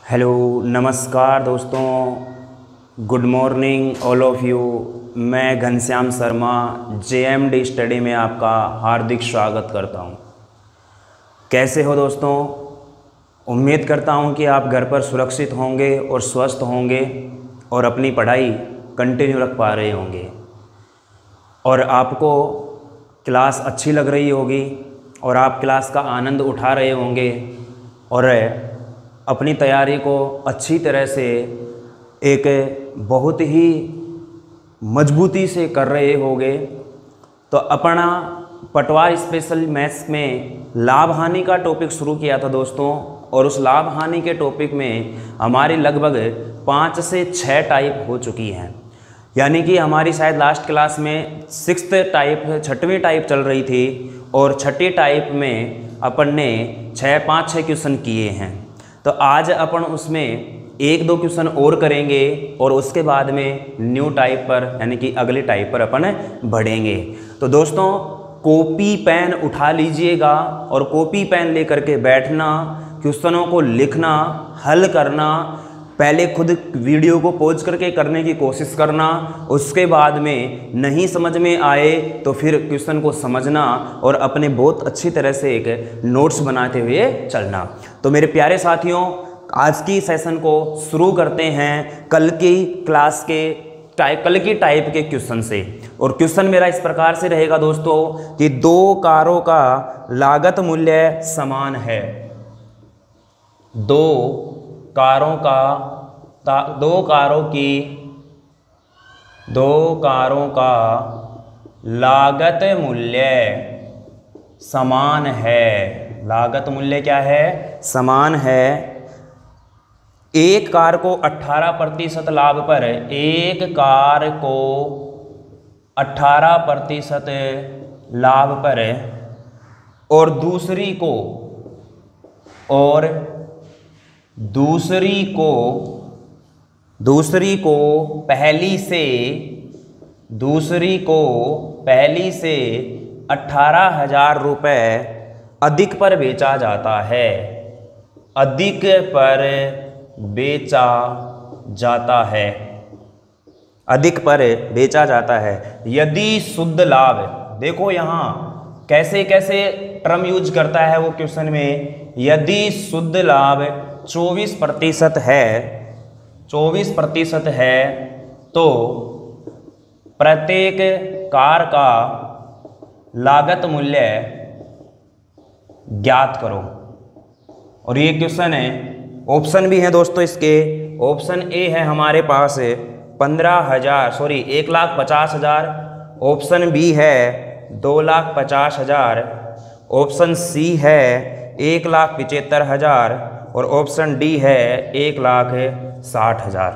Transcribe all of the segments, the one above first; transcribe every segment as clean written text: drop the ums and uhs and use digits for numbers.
Hello नमस्कार दोस्तों, good morning all of you. मैं घनश्याम शर्मा JMD स्टडी में आपका हार्दिक स्वागत करता हूं। कैसे हो दोस्तों? उम्मीद करता हूं कि आप घर पर सुरक्षित होंगे और स्वस्थ होंगे और अपनी पढ़ाई कंटिन्यू रख पा रहे होंगे और आपको क्लास अच्छी लग रही होगी और आप क्लास का आनंद उठा रहे होंगे और अपनी तैयारी को अच्छी तरह से एक बहुत ही मजबूती से कर रहे होंगे। तो अपना पटवार स्पेशल मैथ्स में लाभ हानि का टॉपिक शुरू किया था दोस्तों, और उस लाभ हानि के टॉपिक में हमारी लगभग 5 से 6 टाइप हो चुकी हैं। यानी कि हमारी शायद लास्ट क्लास में 6वीं टाइप चल रही थी और 6ठी टाइप में अपन ने 5-6 क्वेश्चन किए हैं। तो आज अपन उसमें 1-2 क्वेश्चन और करेंगे और उसके बाद में न्यू टाइप पर यानी कि अगले टाइप पर अपन बढ़ेंगे। तो दोस्तों कॉपी पेन उठा लीजिएगा और कॉपी पेन लेकर के बैठना, क्वेश्चनों को लिखना, हल करना। पहले खुद वीडियो को पॉज करके करने की कोशिश करना, उसके बाद में नहीं समझ में आए तो फिर क्वेश्चन को समझना और अपने बहुत अच्छी तरह से एक नोट्स बनाते हुए चलना। तो मेरे प्यारे साथियों, आज की सेशन को शुरू करते हैं कल की क्लास के कल की टाइप के क्वेश्चन से। और क्वेश्चन मेरा इस प्रकार से रहेगा दोस्तों कि 2 कारों का लागत मूल्य समान है। 2 कारों का लागत मूल्य समान है। लागत मूल्य क्या है? समान है। एक कार को 18% लाभ पर, एक कार को 18% लाभ पर और दूसरी को पहली से 18,000 रुपये अधिक पर बेचा जाता है। अधिक पर बेचा जाता है। यदि शुद्ध लाभ, देखो यहाँ कैसे कैसे टर्म यूज करता है वो क्वेश्चन में। यदि शुद्ध लाभ 24% है तो प्रत्येक कार का लागत मूल्य ज्ञात करो। और ये क्वेश्चन है, ऑप्शन भी है दोस्तों इसके। ऑप्शन ए है हमारे पास 1,50,000। ऑप्शन बी है 2,50,000। ऑप्शन सी है 1,75,000 और ऑप्शन डी है 1,60,000।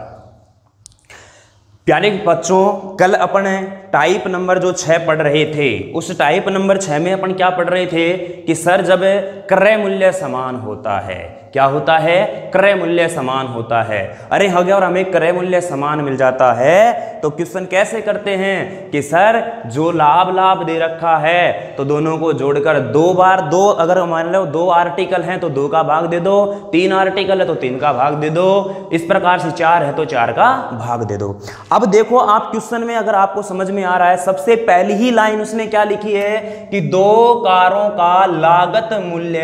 प्यारे बच्चों, कल अपन टाइप नंबर जो 6 पढ़ रहे थे, उस टाइप नंबर 6 में अपन क्या पढ़ रहे थे कि सर जब क्रय मूल्य समान होता है, क्या होता है? क्रय मूल्य समान होता है। अरे हो गया, और हमें क्रय मूल्य समान मिल जाता है तो क्वेश्चन कैसे करते हैं कि सर जो लाभ दे रखा है तो दोनों को जोड़कर 2 बार 2, अगर मान लो 2 आर्टिकल हैं तो 2 का भाग दे दो, 3 आर्टिकल है तो 3 का भाग दे दो, इस प्रकार से 4 है तो 4 का भाग दे दो। अब देखो आप क्वेश्चन में अगर आपको समझ में आ रहा है, सबसे पहली ही लाइन उसने क्या लिखी है कि 2 कारों का लागत मूल्य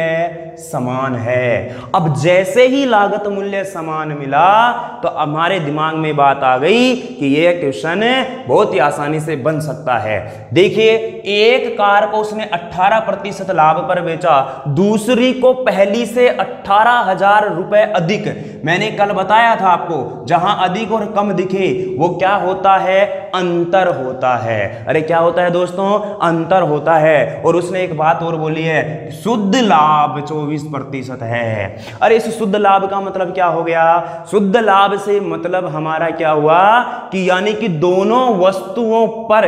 समान है। अब जैसे ही लागत मूल्य समान मिला तो हमारे दिमाग में बात आ गई कि यह क्वेश्चन बहुत ही आसानी से बन सकता है। देखिए, एक कार को उसने 18% लाभ पर बेचा, दूसरी को पहली से 18,000 रुपए अधिक। मैंने कल बताया था आपको, जहां अधिक और कम दिखे वो क्या होता है? अंतर होता है। अरे क्या होता है दोस्तों? अंतर होता है। और उसने एक बात और बोली है, शुद्ध लाभ 24% है। अरे इस शुद्ध लाभ का मतलब क्या हो गया? शुद्ध लाभ से मतलब हमारा क्या हुआ कि यानी कि दोनों वस्तुओं पर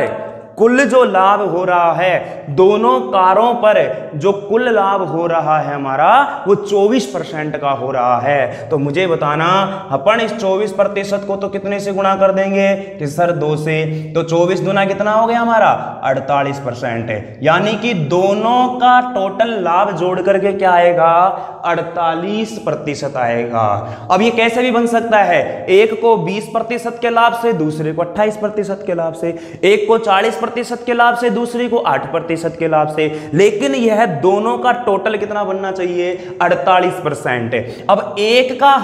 कुल जो लाभ हो रहा है, दोनों कारों पर जो कुल लाभ हो रहा है हमारा, वो 24% का हो रहा है। तो मुझे बताना, अपन इस 24% को तो कितने से गुणा कर देंगे कि सर 2 से, तो 24 दूना कितना हो गया हमारा 48%। यानी कि दोनों का टोटल लाभ जोड़ करके क्या आएगा 48% आएगा। अब ये कैसे भी बन सकता है, एक को 20% के लाभ से, दूसरे को 28% के लाभ से, एक को 40% के लाभ से, दूसरे को 8% के लाभ से, लेकिन यह दोनों का टोटल कितना बनना चाहिए 48%। अब एक का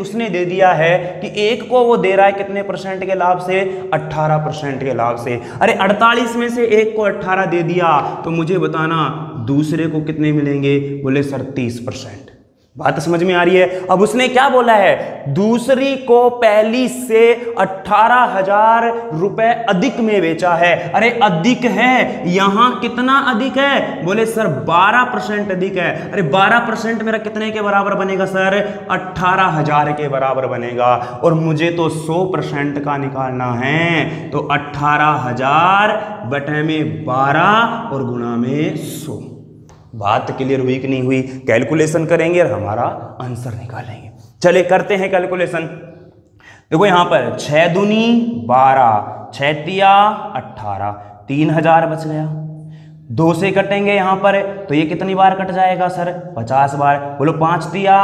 उसने दे दिया है कि एक को वो दे रहा है कितने परसेंट के लाभ से 18% के लाभ से। अरे 48 में से एक को 18 दे दिया, तो मुझे बताना दूसरे को कितने मिलेंगे, बोले सर 30%। बात समझ में आ रही है। अब उसने क्या बोला है, दूसरी को पहली से 18,000 रुपए अधिक में बेचा है। अरे अधिक है, यहां कितना अधिक है, बोले सर 12% अधिक है। अरे 12% मेरा कितने के बराबर बनेगा सर 18,000 के बराबर बनेगा, और मुझे तो 100% का निकालना है, तो 18,000 बटे में 12 और गुणा में 100। बात क्लियर हुई कि नहीं हुई? कैलकुलेशन करेंगे और हमारा आंसर निकालेंगे। चलिए करते हैं कैलकुलेशन। देखो यहां पर 6 दूनी 12, 6 तिया 18, 3,000 बच गया। 2 से कटेंगे यहां पर, तो ये कितनी बार कट जाएगा सर 50 बार। बोलो 5 तिया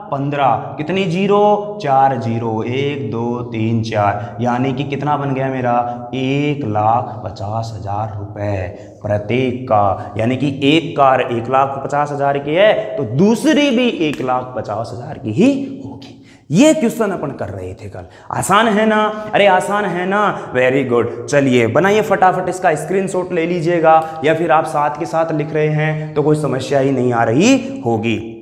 15, कितनी जीरो 4 जीरो, 1 2 3 4, यानी कि कितना बन गया मेरा 1,50,000 रुपए प्रत्येक का। यानी कि एक कार 1,50,000 की है, तो दूसरी भी 1,50,000 की ही होगी। ये क्वेश्चन अपन कर रहे थे कल। आसान है ना? अरे आसान है ना, वेरी गुड। चलिए बनाइए फटाफट, इसका स्क्रीनशॉट ले लीजिएगा, या फिर आप साथ के साथ लिख रहे हैं तो कोई समस्या ही नहीं आ रही होगी।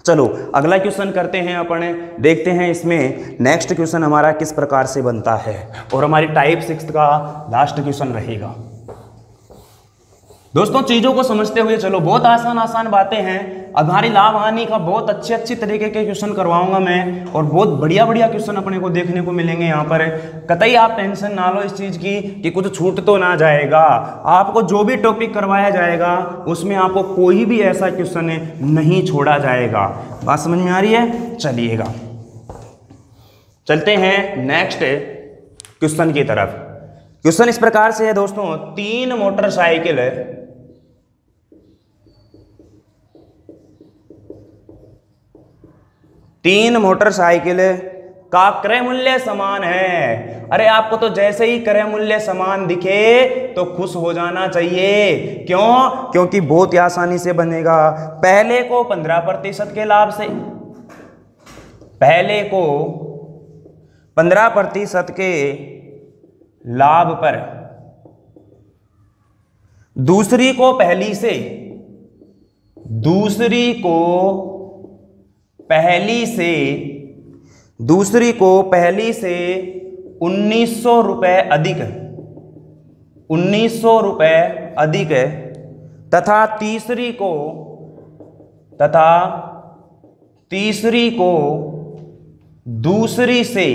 चलो अगला क्वेश्चन करते हैं अपन, देखते हैं इसमें नेक्स्ट क्वेश्चन हमारा किस प्रकार से बनता है, और हमारी टाइप 6 का लास्ट क्वेश्चन रहेगा। दोस्तों चीजों को समझते हुए चलो, बहुत आसान आसान बातें हैं। अब हमारी लाभ हानि का बहुत अच्छे तरीके के क्वेश्चन करवाऊंगा मैं, और बहुत बढ़िया क्वेश्चन अपने को देखने को मिलेंगे यहाँ पर। कतई आप टेंशन ना लो इस चीज की कि कुछ छूट तो ना जाएगा। आपको जो भी टॉपिक करवाया जाएगा उसमें आपको कोई भी ऐसा क्वेश्चन नहीं छोड़ा जाएगा। बात समझ में आ रही है? चलिएगा चलते हैं नेक्स्ट क्वेश्चन की तरफ। क्वेश्चन इस प्रकार से है दोस्तों, 3 मोटरसाइकिल का क्रय मूल्य समान है। अरे आपको तो जैसे ही क्रय मूल्य समान दिखे तो खुश हो जाना चाहिए। क्यों? क्योंकि बहुत ही आसानी से बनेगा। पहले को 15% के लाभ से, पहले को 15% के लाभ पर, दूसरी को पहली से, दूसरी को पहली से 1,900 रुपए अधिक, 1,900 रुपए अधिक, तथा तीसरी को दूसरी से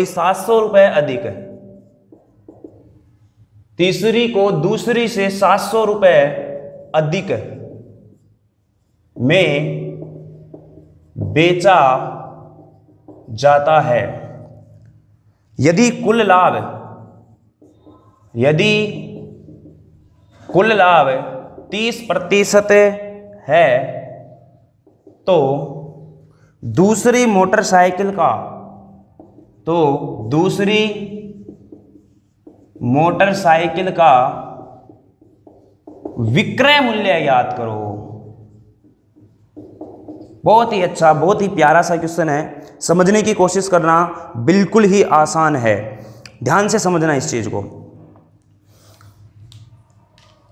700 रुपए अधिक, तीसरी को दूसरी से 700 रुपए अधिक में बेचा जाता है। यदि कुल लाभ 30% है, तो दूसरी मोटरसाइकिल का विक्रय मूल्य याद करो। बहुत ही अच्छा, बहुत ही प्यारा सा क्वेश्चन है। समझने की कोशिश करना, बिल्कुल ही आसान है। ध्यान से समझना इस चीज को।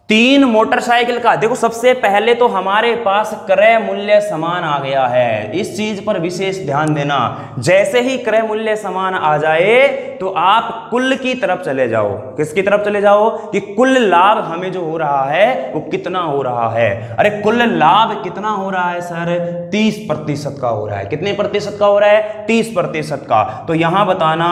तीन मोटरसाइकिल का, देखो सबसे पहले तो हमारे पास क्रय मूल्य समान आ गया है, इस चीज पर विशेष ध्यान देना। जैसे ही क्रय मूल्य समान आ जाए तो आप कुल की तरफ चले जाओ। किसकी तरफ चले जाओ कि कुल लाभ हमें जो हो रहा है वो कितना हो रहा है। अरे कुल लाभ कितना हो रहा है सर, 30% का हो रहा है। कितने प्रतिशत का हो रहा है, 30% का। तो यहां बताना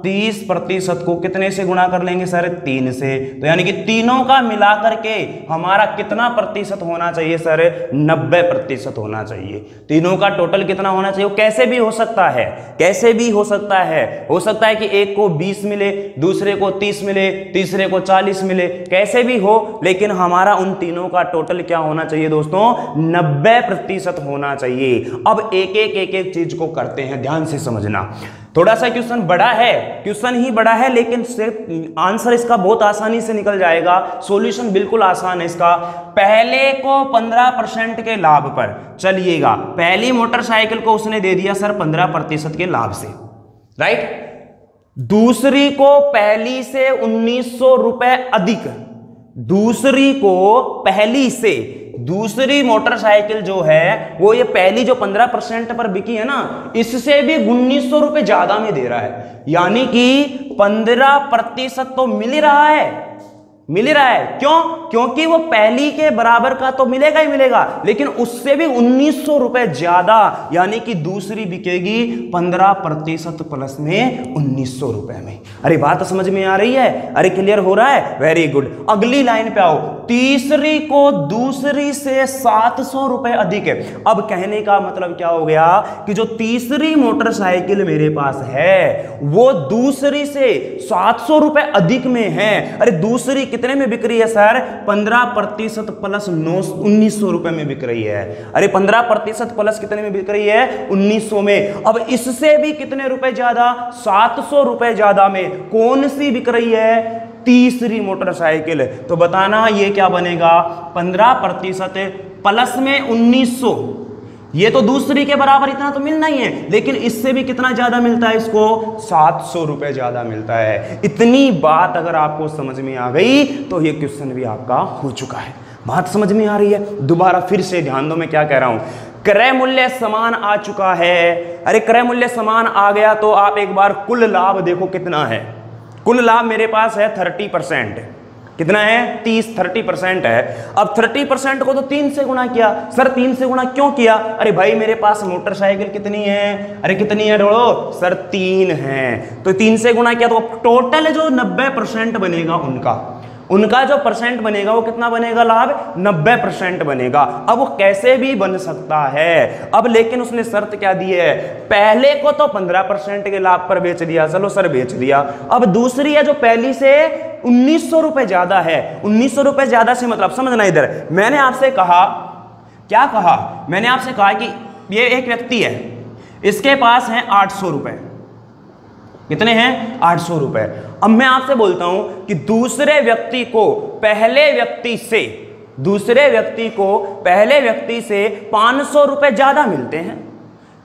30% को कितने से गुणा कर लेंगे सर, 3 से। तो यानी कि तीनों का मिलाकर के हमारा कितना प्रतिशत होना चाहिए सर, 90% होना चाहिए। तीनों का टोटल कितना होना चाहिए, कैसे भी हो सकता है, कैसे भी हो सकता है। हो सकता है कि एक को 20 मिले, दूसरे को 30 मिले, तीसरे को 40 मिले, कैसे भी हो, लेकिन हमारा उन तीनों का टोटल क्या होना चाहिए दोस्तों, 90% होना चाहिए। अब एक एक चीज को करते हैं, ध्यान से समझना। थोड़ा सा क्वेश्चन बड़ा है, क्वेश्चन ही बड़ा है, लेकिन सिर्फ आंसर इसका बहुत आसानी से निकल जाएगा। सॉल्यूशन बिल्कुल आसान है इसका। पहले को 15% के लाभ पर चलिएगा, पहली मोटरसाइकिल को उसने दे दिया सर 15% के लाभ से, राइट। दूसरी को पहली से 1900 रुपए अधिक, दूसरी को पहली से, दूसरी मोटरसाइकिल जो है वो ये पहली जो 15% पर बिकी है ना, इससे भी 1900 रुपए ज्यादा में दे रहा है। यानी कि 15% तो मिल ही रहा है, मिल ही रहा है। क्यों, क्योंकि वो पहली के बराबर का तो मिलेगा ही मिलेगा, लेकिन उससे भी 1900 रुपए ज्यादा, यानी कि दूसरी बिकेगी 15% प्लस में 1900 रुपए में। अरे बात समझ में आ रही है, अरे क्लियर हो रहा है, वेरी गुड। अगली लाइन पे आओ, तीसरी को दूसरी से 700 रुपए अधिक है। अब कहने का मतलब क्या हो गया कि जो तीसरी मोटरसाइकिल मेरे पास है वो दूसरी से 700 रुपए अधिक में है। अरे दूसरी कितने में बिक रही है सर, 15% प्लस 1900 रुपए में बिक रही है। अरे 15% प्लस कितने में बिक रही है, 1900 में। अब इससे भी कितने रुपए ज्यादा, 700 रुपए ज्यादा में कौन सी बिक रही है, तीसरी मोटरसाइकिल। तो बताना ये क्या बनेगा, 15% प्लस में 1900, ये तो दूसरी के बराबर इतना तो मिलना ही है, लेकिन इससे भी कितना ज्यादा मिलता है इसको, 700 रुपए ज्यादा मिलता है। इतनी बात अगर आपको समझ में आ गई तो ये क्वेश्चन भी आपका हो चुका है। बात समझ में आ रही है, दोबारा फिर से ध्यान दो मैं क्या कह रहा हूं। क्रय मूल्य समान आ चुका है, अरे क्रय मूल्य समान आ गया तो आप एक बार कुल लाभ देखो कितना है। कुल लाभ मेरे पास है 30%, कितना है, 30% है। अब 30% को तो 3 से गुणा किया। सर 3 से गुणा क्यों किया, अरे भाई मेरे पास मोटरसाइकिल कितनी है, अरे कितनी है ढोड़ो, सर 3 है, तो 3 से गुणा किया तो टोटल जो 90% बनेगा उनका जो परसेंट बनेगा वो कितना बनेगा, लाभ 90% बनेगा। अब वो कैसे भी बन सकता है। अब लेकिन उसने शर्त क्या दी है, पहले को तो 15% के लाभ पर बेच दिया, चलो सर बेच दिया। अब दूसरी है जो पहली से 1900 रुपए ज्यादा है, 1900 रुपए ज्यादा से मतलब समझना, इधर मैंने आपसे कहा, क्या कहा, मैंने आपसे कहा कि ये एक व्यक्ति है, इसके पास है 800 रुपए, कितने हैं, 800 रुपए। अब मैं आपसे बोलता हूं कि दूसरे व्यक्ति को पहले व्यक्ति से 500 रुपए ज्यादा मिलते हैं।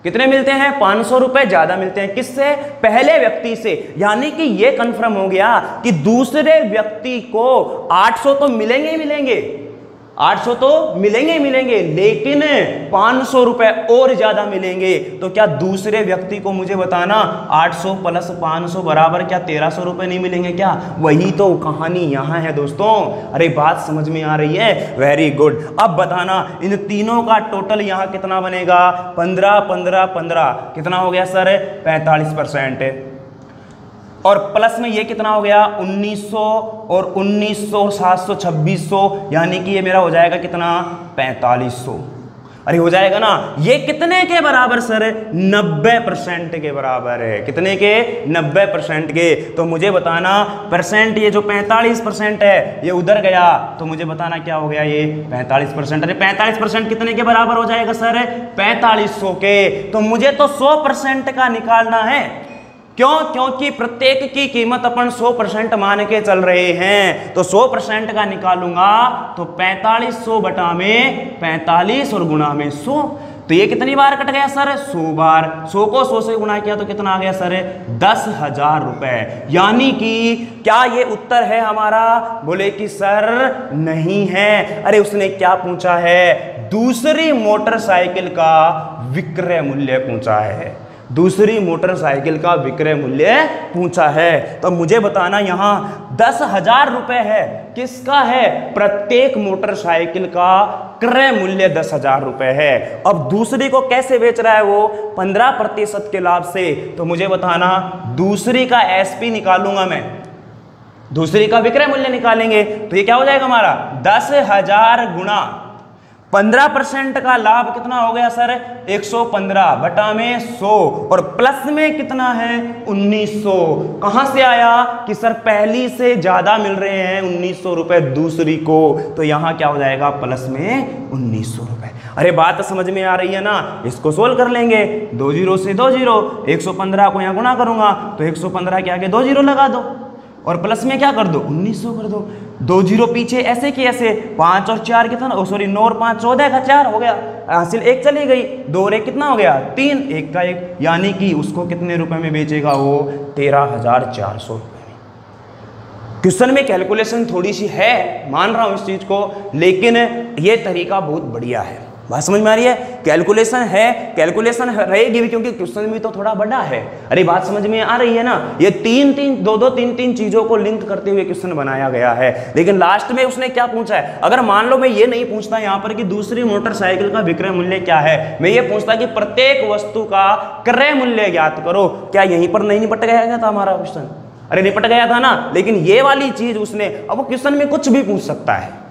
कितने मिलते हैं, 500 रुपए ज्यादा मिलते हैं, किससे, पहले व्यक्ति से। यानी कि यह कंफर्म हो गया कि दूसरे व्यक्ति को 800 तो मिलेंगे ही मिलेंगे, 800 तो मिलेंगे ही मिलेंगे, लेकिन 500 रुपए और ज्यादा मिलेंगे। तो क्या दूसरे व्यक्ति को मुझे बताना 800 प्लस 500 बराबर क्या 1300 रुपए नहीं मिलेंगे क्या, वही तो कहानी यहां है दोस्तों। अरे बात समझ में आ रही है, वेरी गुड। अब बताना इन तीनों का टोटल यहां कितना बनेगा, 15 15 15 कितना हो गया सर, 45%, और प्लस में ये कितना हो गया, 1900 और 1900 700 2600, यानी कि ये मेरा हो जाएगा कितना, 4500। अरे हो जाएगा ना, ये कितने के बराबर सर, 90% के बराबर है। कितने के, 90% के। तो मुझे बताना परसेंट, ये जो 45% है ये उधर गया, तो मुझे बताना क्या हो गया, ये 45%। अरे 45% कितने के बराबर हो जाएगा सर, 4500 के। तो मुझे तो 100% का निकालना है। क्यों, क्योंकि प्रत्येक की कीमत अपन 100% मान के चल रहे हैं, तो 100% का निकालूंगा तो 4500 बटा में 45 और गुणा में 100, तो ये कितनी बार कट गया सर? 100 बार। 100 को 100 से गुणा किया तो कितना आ गया सर? 10,000 रुपए। यानी कि क्या ये उत्तर है हमारा? बोले कि सर नहीं है। अरे उसने क्या पूछा है? दूसरी मोटरसाइकिल का विक्रय मूल्य पूछा है। दूसरी मोटरसाइकिल का विक्रय मूल्य पूछा है। तो मुझे बताना यहां 10,000 रुपए है, किसका है? प्रत्येक मोटरसाइकिल का क्रय मूल्य 10,000 रुपए है। अब दूसरी को कैसे बेच रहा है वो? 15% के लाभ से। तो मुझे बताना, दूसरी का एसपी निकालूंगा मैं, दूसरी का विक्रय मूल्य निकालेंगे तो ये क्या हो जाएगा हमारा? 10,000 गुणा 15% का लाभ कितना हो गया सर? 115 बटा में 100 और प्लस में कितना है? 1900। कहां से आया कि सर पहली से ज्यादा मिल रहे हैं 1900 रुपए दूसरी को, तो यहां क्या हो जाएगा? प्लस में 1900 रुपए। अरे बात समझ में आ रही है ना? इसको सोल्व कर लेंगे। 2 0 से 2 0, 115 को यहां गुणा करूंगा तो 115 के आगे 2 0 लगा दो और प्लस में क्या कर दो? 1900 कर दो। 2 0 पीछे ऐसे की ऐसे, 5 और 4 कितना? 9 और 5 14 का 4 हो गया, हासिल 1 चली गई। 2 और 1 कितना हो गया? 3, 1 का 1। यानी कि उसको कितने रुपए में बेचेगा वो? 13,400 रुपए में। क्वेश्चन में कैलकुलेशन थोड़ी सी है, मान रहा हूं इस चीज को, लेकिन ये तरीका बहुत बढ़िया है। बात समझ में आ रही है? कैलकुलेशन है, कैलकुलेशन रहेगी भी क्योंकि क्वेश्चन भी तो थोड़ा बड़ा है। अरे बात समझ में आ रही है ना? ये 3-3 चीजों को लिंक करते हुए क्वेश्चन बनाया गया है। लेकिन लास्ट में उसने क्या पूछा है? अगर मान लो मैं ये नहीं पूछता यहाँ पर कि दूसरी मोटरसाइकिल का विक्रय मूल्य क्या है, मैं ये पूछता कि प्रत्येक वस्तु का क्रय मूल्य ज्ञात करो, क्या यहीं पर नहीं निपट गया था हमारा क्वेश्चन? अरे निपट गया था ना। लेकिन ये वाली चीज उसने, अब वो क्वेश्चन में कुछ भी पूछ सकता है,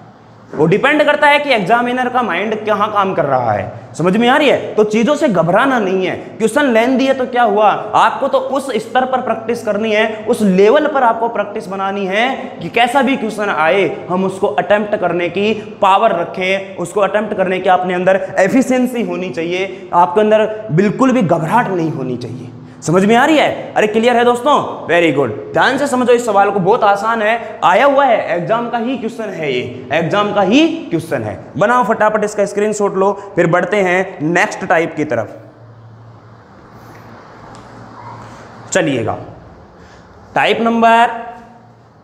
वो डिपेंड करता है कि एग्जामिनर का माइंड कहां काम कर रहा है। समझ में आ रही है? तो चीजों से घबराना नहीं है। क्वेश्चन लेन दिए तो क्या हुआ? आपको तो उस स्तर पर प्रैक्टिस करनी है, उस लेवल पर आपको प्रैक्टिस बनानी है कि कैसा भी क्वेश्चन आए हम उसको अटेम्प्ट करने की पावर रखें, उसको अटेम्प्ट करने की अपने अंदर एफिशिएंसी होनी चाहिए, आपके अंदर बिल्कुल भी घबराहट नहीं होनी चाहिए। समझ में आ रही है? अरे क्लियर है दोस्तों? Very good. ध्यान से समझो इस सवाल को, बहुत आसान है, आया हुआ है, एग्जाम का ही क्वेश्चन है, ये एग्जाम का ही क्वेश्चन है। बनाओ फटाफट इसका स्क्रीनशॉट लो, फिर बढ़ते हैं नेक्स्ट टाइप की तरफ। चलिएगा, टाइप नंबर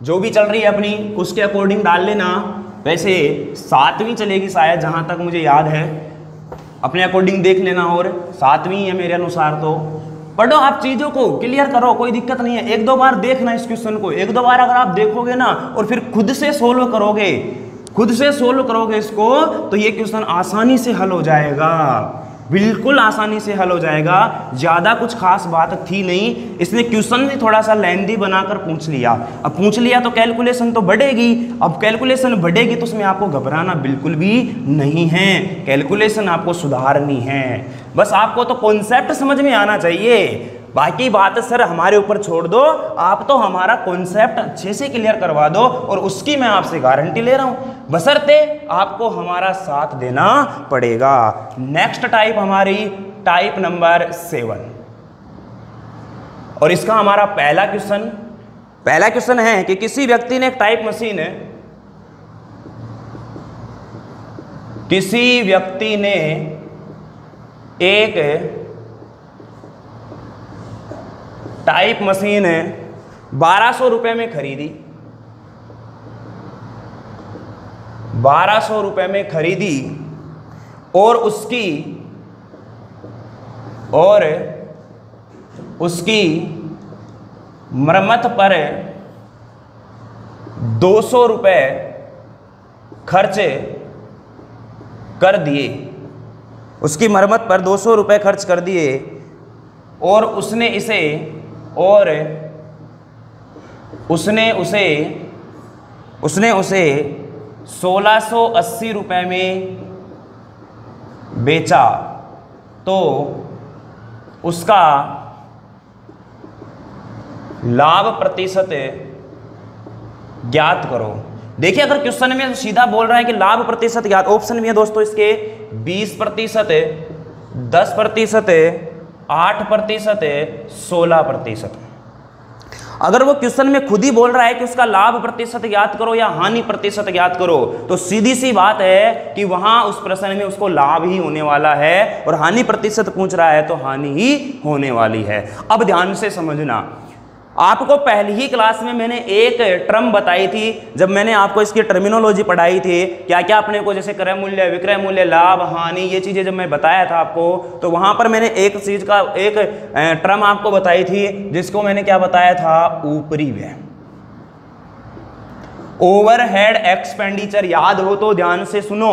जो भी चल रही है अपनी उसके अकॉर्डिंग डाल लेना। वैसे 7वीं चलेगी शायद, जहां तक मुझे याद है, अपने अकॉर्डिंग देख लेना। और 7वीं है मेरे अनुसार, तो पढ़ो आप, चीजों को क्लियर करो, कोई दिक्कत नहीं है। 1-2 बार देखना इस क्वेश्चन को, 1-2 बार अगर आप देखोगे ना और फिर खुद से सोल्व करोगे, खुद से सोल्व करोगे इसको, तो ये क्वेश्चन आसानी से हल हो जाएगा, बिल्कुल आसानी से हल हो जाएगा। ज्यादा कुछ खास बात थी नहीं, इसने क्वेश्चन भी थोड़ा सा लेंथी बनाकर पूछ लिया। अब पूछ लिया तो कैलकुलेशन तो बढ़ेगी, अब कैलकुलेशन बढ़ेगी तो उसमें आपको घबराना बिल्कुल भी नहीं है, कैलकुलेशन आपको सुधारनी है। बस आपको तो कॉन्सेप्ट समझ में आना चाहिए, बाकी बात सर हमारे ऊपर छोड़ दो, आप तो हमारा कॉन्सेप्ट अच्छे से क्लियर करवा दो और उसकी मैं आपसे गारंटी ले रहा हूं, बशर्ते आपको हमारा साथ देना पड़ेगा। नेक्स्ट टाइप हमारी टाइप नंबर 7, और इसका हमारा पहला क्वेश्चन है कि किसी व्यक्ति ने एक टाइप मशीन है, किसी व्यक्ति ने एक टाइप मशीन 1200 रुपए में खरीदी, 1200 रुपए में खरीदी और उसकी मरम्मत पर 200 रुपए खर्च कर दिए, उसकी मरम्मत पर 200 रुपए खर्च कर दिए और उसने उसे 1680 रुपए में बेचा, तो उसका लाभ प्रतिशत ज्ञात करो। देखिए अगर क्वेश्चन में सीधा बोल रहा है कि लाभ प्रतिशत ज्ञात, ऑप्शन भी है दोस्तों इसके 20%, 10%, 8%, 16%। अगर वो क्वेश्चन में खुद ही बोल रहा है कि उसका लाभ प्रतिशत ज्ञात करो या हानि प्रतिशत ज्ञात करो, तो सीधी सी बात है कि वहां उस प्रश्न में उसको लाभ ही होने वाला है, और हानि प्रतिशत पूछ रहा है तो हानि ही होने वाली है। अब ध्यान से समझना, आपको पहली ही क्लास में मैंने एक टर्म बताई थी, जब मैंने आपको इसकी टर्मिनोलॉजी पढ़ाई थी, क्या क्या अपने को, जैसे क्रय मूल्य, विक्रय मूल्य, लाभ, हानि, ये चीजें जब मैं बताया था आपको, तो वहां पर मैंने एक चीज का एक टर्म आपको बताई थी, जिसको मैंने क्या बताया था, ऊपरी व्यय, ओवरहेड एक्सपेंडिचर। याद हो तो ध्यान से सुनो,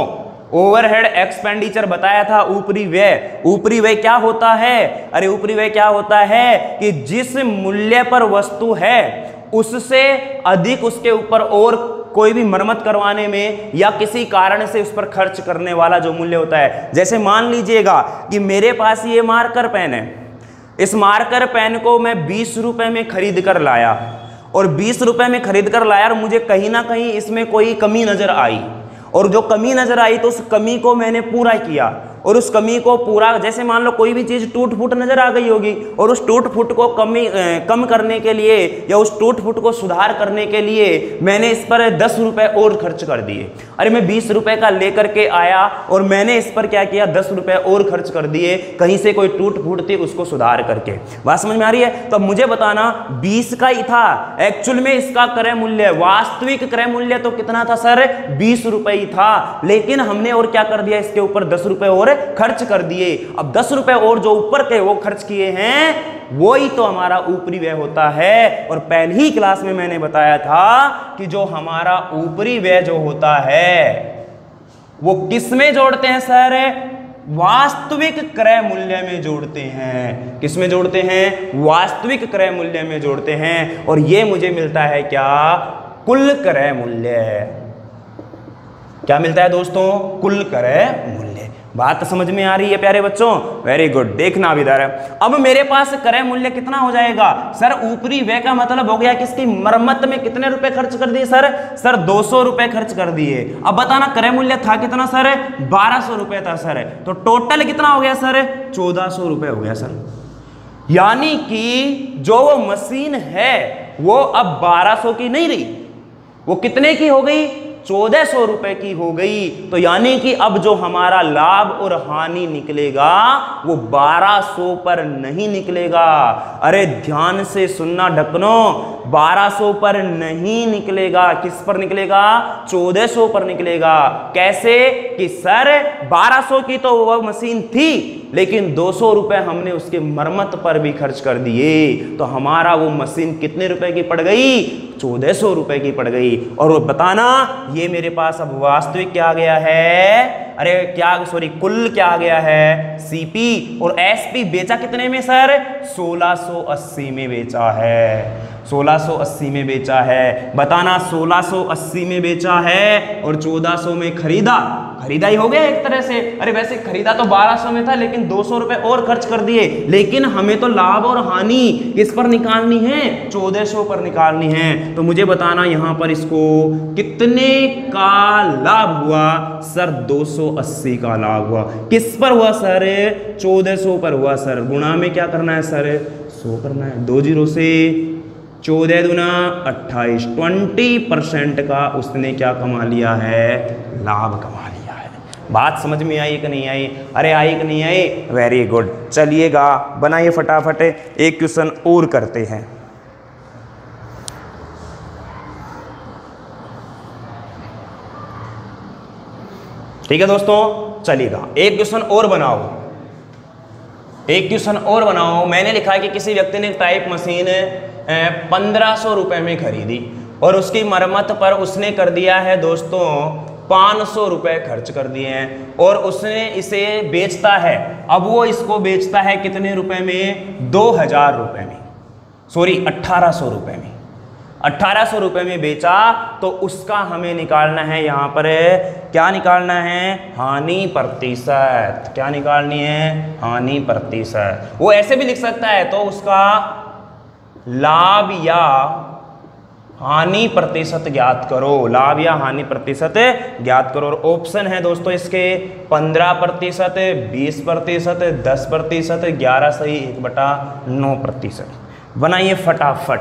ओवरहेड एक्सपेंडिचर बताया था ऊपरी व्यय। ऊपरी व्यय क्या होता है? अरे ऊपरी व्यय क्या होता है कि जिस मूल्य पर वस्तु है उससे अधिक उसके ऊपर और कोई भी मरम्मत करवाने में या किसी कारण से उस पर खर्च करने वाला जो मूल्य होता है। जैसे मान लीजिएगा कि मेरे पास ये मार्कर पेन है, इस मार्कर पेन को मैं 20 रुपए में खरीद कर लाया, और 20 रुपए में खरीद कर लाया और मुझे कहीं ना कहीं इसमें कोई कमी नजर आई, और जो कमी नजर आई तो उस कमी को मैंने पूरा किया, और उस कमी को पूरा, जैसे मान लो कोई भी चीज टूट फूट नजर आ गई होगी, और उस टूट फूट को कम करने के लिए या उस टूट फूट को सुधार करने के लिए मैंने इस पर 10 रुपए और खर्च कर दिए। अरे मैं 20 रुपए का लेकर के आया और मैंने इस पर क्या किया, 10 रुपए और खर्च कर दिए, कहीं से कोई टूट फूट थी उसको सुधार करके। बात समझ में आ रही है? तो मुझे बताना 20 का ही था, एक्चुअल में इसका क्रय मूल्य, वास्तविक क्रय मूल्य तो कितना था सर, 20 रुपए ही था, लेकिन हमने और क्या कर दिया, इसके ऊपर 10 रुपए और खर्च कर दिए। अब 10 रुपए और जो ऊपर के वो खर्च किए हैं, वो ही तो हमारा ऊपरी व्यय होता है। और पहली ही क्लास में मैंने बताया था कि जो हमारा ऊपरी व्यय जो होता है वो किस में जोड़ते हैं सर, वास्तविक क्रय मूल्य में जोड़ते हैं। किस में जोड़ते हैं? वास्तविक क्रय मूल्य में जोड़ते हैं, और ये मुझे मिलता है क्या, कुल क्रय मूल्य। क्या मिलता है दोस्तों? कुल क्रय मूल्य। बात समझ में आ रही है प्यारे बच्चों? Very good. देखना अब इधर, अब मेरे पास क्रय मूल्य कितना हो जाएगा सर, ऊपरी व्यय का मतलब हो गया कि इसकी मरम्मत में कितने रुपए खर्च कर दिए सर 200 रुपए खर्च कर दिए। अब बताना क्रय मूल्य था कितना सर, 1200 रुपए था सर, तो टोटल कितना हो गया सर, 1400 रुपए हो गया सर। यानी कि जो वो मशीन है वो अब 1200 की नहीं रही, वो कितने की हो गई, 1400 रुपए की हो गई। तो यानी कि अब जो हमारा लाभ और हानि निकलेगा वो 1200 पर नहीं निकलेगा। अरे ध्यान से सुनना ढक्कनो, 1200 पर नहीं निकलेगा। किस पर निकलेगा? 1400 पर निकलेगा। कैसे कि सर 1200 की तो वह मशीन थी, लेकिन 200 रुपए हमने उसके मरम्मत पर भी खर्च कर दिए, तो हमारा वो मशीन कितने रुपए की पड़ गई, 1400 रुपए की पड़ गई। और वो बताना ये मेरे पास अब वास्तविक क्या आ गया है, अरे क्या सॉरी कुल क्या आ गया है, सीपी। और एसपी बेचा कितने में सर, 1680 में बेचा है, 1680 में बेचा है। बताना 1680 में बेचा है और 1400 में खरीदा, खरीदा ही हो गया एक तरह से। अरे वैसे खरीदा तो 1200 में था, लेकिन 200 रुपए और खर्च कर दिए, लेकिन हमें तो लाभ और हानि किस पर निकालनी है, 1400 पर निकालनी है। तो मुझे बताना यहां पर इसको कितने का लाभ हुआ सर, 280 का लाभ हुआ। किस पर हुआ सर, 1400 पर हुआ सर। गुणा में क्या करना है सर, 100 करना है। 2 जीरो से 14 दूना 28, 20% का उसने क्या कमा लिया है, लाभ कमा लिया है। बात समझ में आई कि नहीं आई? अरे आई कि नहीं आई? Very good. चलिएगा बनाइए फटाफट, एक क्वेश्चन और करते हैं। ठीक है दोस्तों, चलिएगा एक क्वेश्चन और बनाओ, एक क्वेश्चन और बनाओ। मैंने लिखा है कि किसी व्यक्ति ने टाइप मशीन 1500 रुपए में खरीदी और उसकी मरम्मत पर उसने कर दिया है दोस्तों 500 रुपए खर्च कर दिए हैं, और उसने इसे बेचता है। अब वो इसको बेचता है कितने रुपए में, 2000 रुपए में, सॉरी 1800 रुपए में। 1800 रुपए में बेचा, तो उसका हमें निकालना है, यहां पर क्या निकालना है, हानि प्रतिशत। क्या निकालनी है, हानि प्रतिशत। वो ऐसे भी लिख सकता है, तो उसका लाभ या हानि प्रतिशत ज्ञात करो, लाभ या हानि प्रतिशत ज्ञात करो। और ऑप्शन है दोस्तों इसके 15%, 20%, 10%, 11 सही 1/9%। बनाइए फटाफट।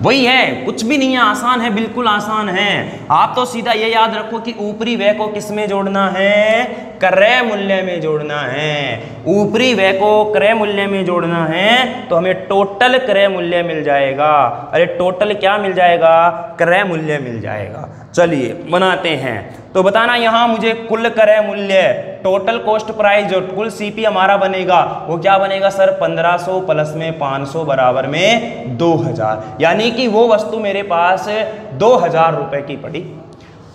वही है, कुछ भी नहीं है, आसान है, बिल्कुल आसान है। आप तो सीधा ये याद रखो कि ऊपरी व्यय को किस में जोड़ना है, क्रय मूल्य में जोड़ना है। ऊपरी व्यय को क्रय मूल्य में जोड़ना है तो हमें टोटल क्रय मूल्य मिल जाएगा। अरे टोटल क्या मिल जाएगा, क्रय मूल्य मिल जाएगा। चलिए बनाते हैं। तो बताना यहाँ मुझे कुल क्रय मूल्य, टोटल कॉस्ट प्राइस, जो कुल सीपी हमारा बनेगा वो क्या बनेगा सर, 1500 प्लस में 500 बराबर में 2000। यानी कि वो वस्तु मेरे पास 2000 रुपए की पड़ी।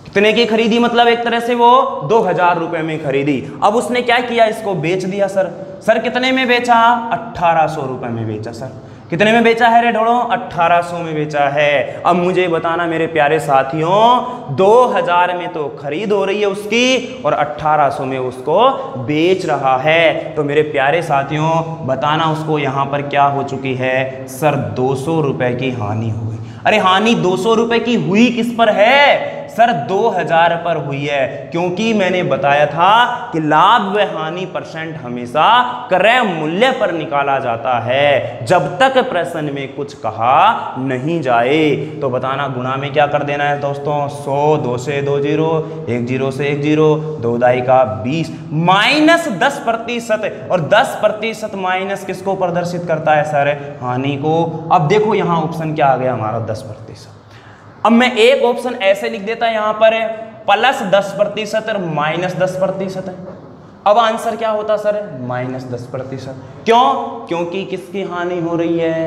कितने की खरीदी, मतलब एक तरह से वो 2000 रुपए में खरीदी। अब उसने क्या किया, इसको बेच दिया सर। सर कितने में बेचा, 1800 रुपए में बेचा। सर कितने में बेचा है रे ढोड़ो, 1800 में बेचा है। अब मुझे बताना मेरे प्यारे साथियों, 2000 में तो खरीद हो रही है उसकी और 1800 में उसको बेच रहा है। तो मेरे प्यारे साथियों बताना उसको यहाँ पर क्या हो चुकी है, सर 200 रुपए की हानि हो गई। अरे हानि 200 रुपए की हुई किस पर है सर, 2000 पर हुई है। क्योंकि मैंने बताया था कि लाभ व हानि परसेंट हमेशा क्रय मूल्य पर निकाला जाता है, जब तक प्रश्न में कुछ कहा नहीं जाए। तो बताना गुणा में क्या कर देना है दोस्तों, 100, 2 से 2 0, 1 0 से 1 0, 2 दाई का 20, माइनस 10%। और 10% माइनस किसको प्रदर्शित करता है सर, हानि को। अब देखो यहाँ ऑप्शन क्या आ गया हमारा, 10%। अब मैं एक ऑप्शन ऐसे लिख देता यहां पर प्लस 10% और माइनस 10%। अब आंसर क्या होता सर, माइनस 10%। क्यों, क्योंकि किसकी हानि हो रही है,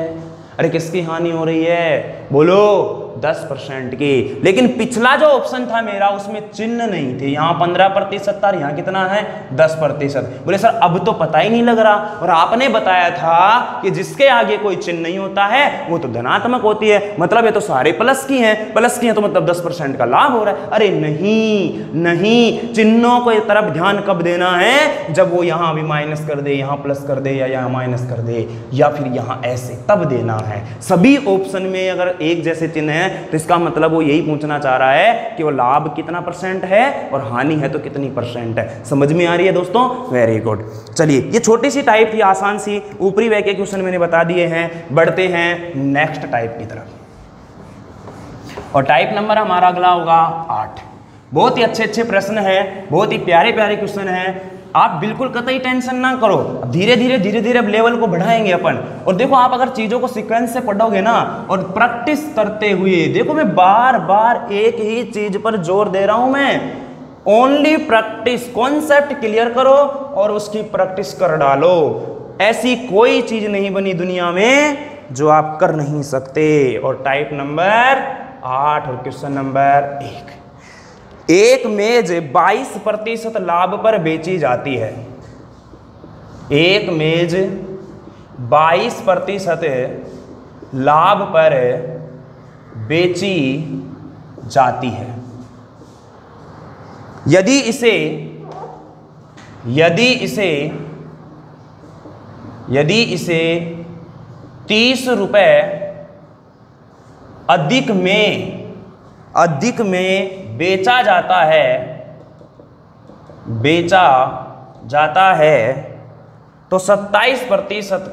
अरे किसकी हानि हो रही है, बोलो 10% की। लेकिन पिछला जो ऑप्शन था मेरा उसमें चिन्ह नहीं थे, यहाँ 15% और यहाँ कितना है 10%। बोले सर अब तो पता ही नहीं लग रहा, और आपने बताया था कि जिसके आगे कोई चिन्ह नहीं होता है वो तो धनात्मक होती है, मतलब ये तो सारे प्लस की हैं, प्लस की हैं तो मतलब 10% का लाभ हो रहा है। अरे नहीं नहीं, चिन्हों को तरफ ध्यान कब देना है, जब वो यहाँ भी माइनस कर दे, यहाँ प्लस कर दे, या यहाँ माइनस कर दे, या फिर यहाँ ऐसे, तब देना है। सभी ऑप्शन में अगर एक जैसे चिन्ह है तो इसका मतलब वो यही पूछना चाह रहा है कि वो लाभ कितना % है और हानि है तो कितनी % है। समझ में आ रही है दोस्तों, वेरी गुड। चलिए ये छोटी सी टाइप थी, आसान सी, ऊपरी व्यय के क्वेश्चन मैंने बता दिए हैं। बढ़ते हैं नेक्स्ट टाइप की तरफ, और टाइप नंबर हमारा अगला होगा 8। बहुत ही अच्छे प्रश्न है, बहुत ही प्यारे क्वेश्चन है। आप बिल्कुल कतई टेंशन ना करो, धीरे धीरे अब लेवल को बढ़ाएंगे अपन। और देखो आप अगर चीजों को सीक्वेंस से पढ़ोगे ना और प्रैक्टिस करते हुए, देखो मैं बार बार एक ही चीज पर जोर दे रहा हूं, मैं ओनली प्रैक्टिस, कॉन्सेप्ट क्लियर करो और उसकी प्रैक्टिस कर डालो। ऐसी कोई चीज नहीं बनी दुनिया में जो आप कर नहीं सकते। और टाइप नंबर 8 और क्वेश्चन नंबर 1, एक मेज 22% लाभ पर बेची जाती है। एक मेज 22% लाभ पर बेची जाती है। यदि इसे 30 रुपए अधिक में बेचा जाता है तो 27%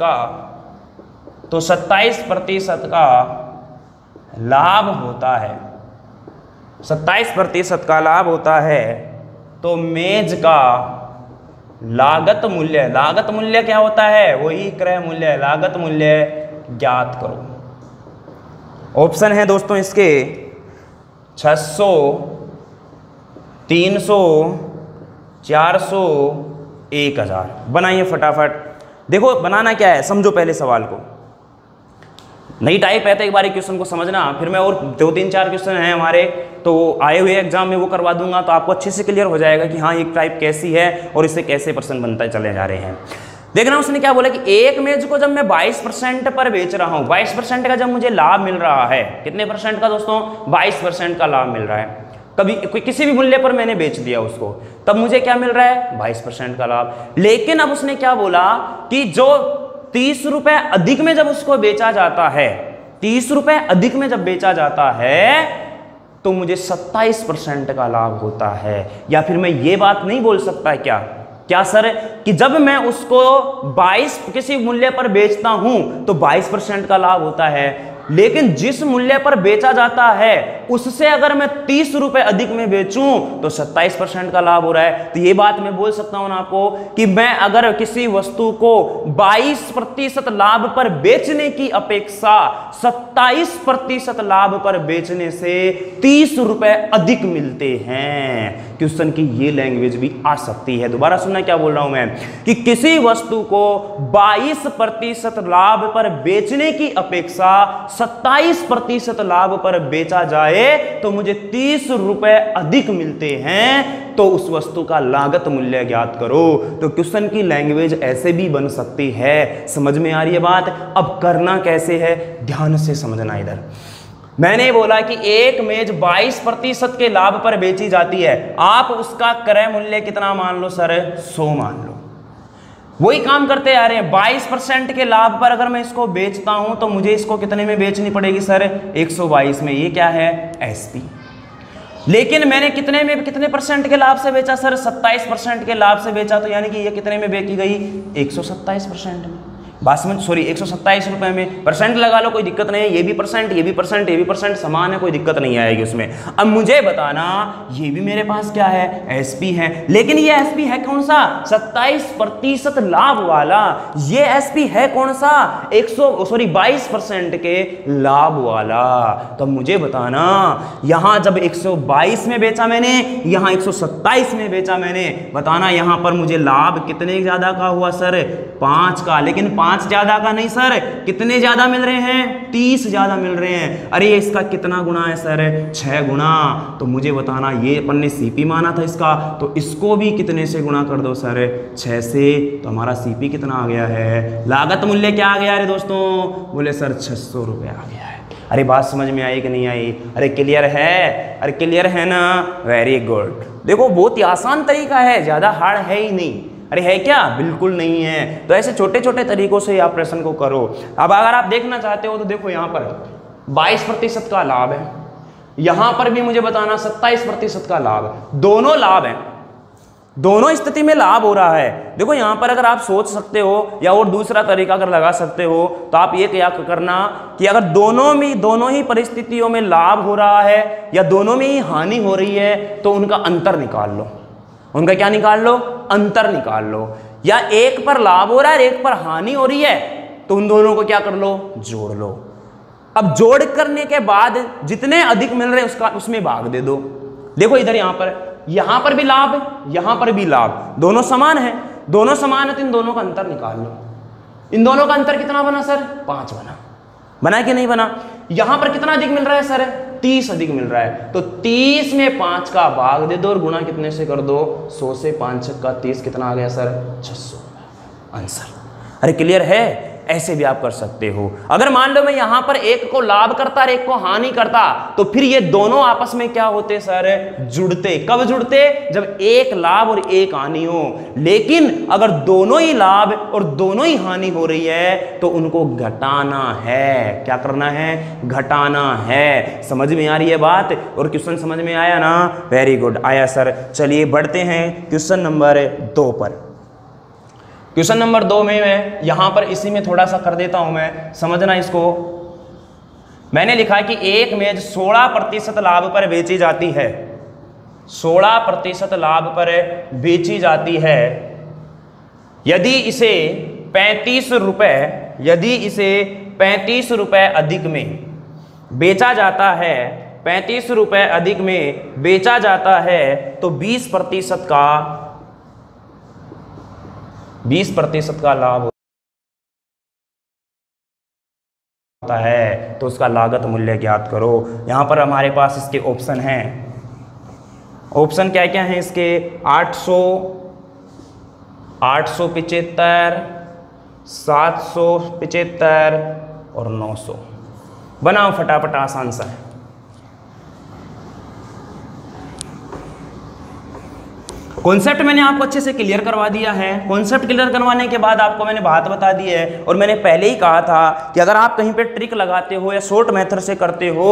का लाभ होता है। 27% का लाभ होता है तो मेज का लागत मूल्य क्या होता है, वही क्रय मूल्य, लागत मूल्य ज्ञात करो। ऑप्शन है दोस्तों इसके 600, 300, 400, 1000। बनाइए फटाफट। देखो बनाना क्या है, समझो पहले सवाल को। नई टाइप है तो एक बार क्वेश्चन को समझना, फिर मैं और 2-3-4 क्वेश्चन हैं हमारे तो आए हुए एग्जाम में वो करवा दूंगा, तो आपको अच्छे से क्लियर हो जाएगा कि हाँ एक टाइप कैसी है और इससे कैसे प्रश्न बनता चले जा रहे हैं। देखना उसने क्या बोला कि एक मेज को जब मैं 22% पर बेच रहा हूं, 22% का जब मुझे लाभ मिल रहा है, कितने % का दोस्तों, 22% का लाभ मिल रहा है। कभी किसी भी मूल्य पर मैंने बेच दिया उसको, तब मुझे क्या मिल रहा है, 22% का लाभ। लेकिन अब उसने क्या बोला कि जो 30 रुपए अधिक में जब उसको बेचा जाता है, 30 रुपए अधिक में जब बेचा जाता है तो मुझे 27% का लाभ होता है। या फिर मैं ये बात नहीं बोल सकता क्या सर, कि जब मैं उसको 22 किसी मूल्य पर बेचता हूं तो 22% का लाभ होता है। लेकिन जिस मूल्य पर बेचा जाता है उससे अगर मैं 30 रुपए अधिक में बेचूं तो 27% का लाभ हो रहा है। तो ये बात मैं बोल सकता हूं ना आपको कि मैं अगर किसी वस्तु को 22% लाभ पर बेचने की अपेक्षा 27% लाभ पर बेचने से 30 रुपए अधिक मिलते हैं। क्वेश्चन की ये लैंग्वेज भी आ सकती है। दोबारा सुनना क्या बोल रहा हूं मैं, कि किसी वस्तु को 22% लाभ पर बेचने की अपेक्षा 27% लाभ पर बेचा जाए तो मुझे 30 रुपए अधिक मिलते हैं, तो उस वस्तु का लागत मूल्य ज्ञात करो। तो क्वेश्चन की लैंग्वेज ऐसे भी बन सकती है। समझ में आ रही है बात? अब करना कैसे है, ध्यान से समझना। इधर मैंने बोला कि एक मेज 22% के लाभ पर बेची जाती है, आप उसका क्रय मूल्य कितना मान लो सर, 100 मान लो। वही काम करते आ रहे हैं, 22% के लाभ पर अगर मैं इसको बेचता हूं तो मुझे इसको कितने में बेचनी पड़ेगी सर, 122 में। ये क्या है, एसपी। लेकिन मैंने कितने परसेंट के लाभ से बेचा सर, 27% के लाभ से बेचा, तो यानी कि ये कितने में बेची गई, 127% में। बात समझ, सॉरी 127 रुपए में। परसेंट लगा लो, कोई दिक्कत नहीं है, ये भी परसेंट, ये भी परसेंट, ये भी परसेंट समान है, कोई दिक्कत नहीं आएगी उसमें। अब मुझे बताना, ये भी मेरे पास क्या है, एसपी है, लेकिन ये एसपी है कौन सा, 27% लाभ वाला। ये एसपी है कौन सा, 22% के लाभ वाला। तो मुझे बताना, यहां जब 122 में बेचा मैंने, यहां 127 में बेचा मैंने, बताना यहां पर मुझे लाभ कितने ज्यादा का हुआ सर, 5 का। लेकिन 5 ज्यादा का नहीं सर, कितने ज्यादा मिल रहे हैं, 30 ज्यादा मिल रहे हैं। अरे इसका कितना गुना है सर, 6 गुना। तो मुझे बताना, ये अपन ने सीपी माना था इसका, तो इसको भी कितने से गुना कर दो सर, 6 से। तो हमारा सीपी कितना आ गया है, लागत मूल्य क्या आ गया अरे दोस्तों, बोले सर 600 रुपये आ गया है। अरे बात समझ में आई कि नहीं आई, अरे क्लियर है, अरे क्लियर है ना, वेरी गुड। देखो बहुत ही आसान तरीका है, ज्यादा हार्ड है ही नहीं। अरे है क्या, बिल्कुल नहीं है। तो ऐसे छोटे छोटे तरीकों से आप प्रश्न को करो। अब अगर आप देखना चाहते हो तो देखो, यहाँ पर 22% का लाभ है, यहां पर भी मुझे बताना 27% का लाभ है। दोनों लाभ है, दोनों स्थिति में लाभ हो रहा है। देखो यहां पर अगर आप सोच सकते हो, या और दूसरा तरीका अगर लगा सकते हो, तो आप ये क्या करना कि अगर दोनों ही परिस्थितियों में लाभ हो रहा है या दोनों में ही हानि हो रही है, तो उनका अंतर निकाल लो। उनका क्या निकाल लो, अंतर निकाल लो। या एक पर लाभ हो रहा है, एक पर हानि हो रही है, तो उन दोनों को क्या कर लो, जोड़ लो। अब जोड़ करने के बाद जितने अधिक मिल रहे हैं उसमें भाग दे दो। देखो इधर यहां पर भी लाभ, यहां पर भी लाभ, दोनों समान है। दोनों समान है तो इन दोनों का अंतर निकाल लो। इन दोनों का अंतर कितना बना सर, 5 बना। बना कि नहीं बना? यहां पर कितना अधिक मिल रहा है सर, 30 अधिक मिल रहा है, तो 30 में 5 का भाग दे दो और गुणा कितने से कर दो, 100 से 5 का 30 कितना आ गया सर, 600 आंसर। अरे क्लियर है? ऐसे भी आप कर सकते हो। अगर मान लो मैं यहां पर एक को लाभ करता और एक को हानि करता, तो फिर ये दोनों आपस में क्या होते सर, जुड़ते। कब जुड़ते? जब एक लाभ और एक हानि हो। लेकिन अगर दोनों ही लाभ और दोनों ही हानि हो रही है तो उनको घटाना है। क्या करना है? घटाना है। समझ में आ रही है बात? और क्वेश्चन समझ में आया ना? वेरी गुड, आया सर। चलिए बढ़ते हैं क्वेश्चन नंबर 2 पर। क्वेश्चन नंबर 2 में मैं यहां पर इसी में थोड़ा सा कर देता हूं, मैं समझना इसको। मैंने लिखा कि एक मेज 16% लाभ पर बेची जाती है, 16% लाभ पर बेची जाती है। यदि इसे 35 रुपए अधिक में बेचा जाता है, 35 रुपए अधिक में बेचा जाता है, तो 20% का लाभ होता है। तो उसका लागत मूल्य ज्ञात करो। यहां पर हमारे पास इसके ऑप्शन हैं। ऑप्शन क्या क्या हैं इसके? 800, 875, 775 और 900। बनाओ फटाफट, आसान सा है। कॉन्सेप्ट मैंने आपको अच्छे से क्लियर करवा दिया है। कॉन्सेप्ट क्लियर करवाने के बाद आपको मैंने बात बता दी है, और मैंने पहले ही कहा था कि अगर आप कहीं पे ट्रिक लगाते हो या शॉर्ट मेथड से करते हो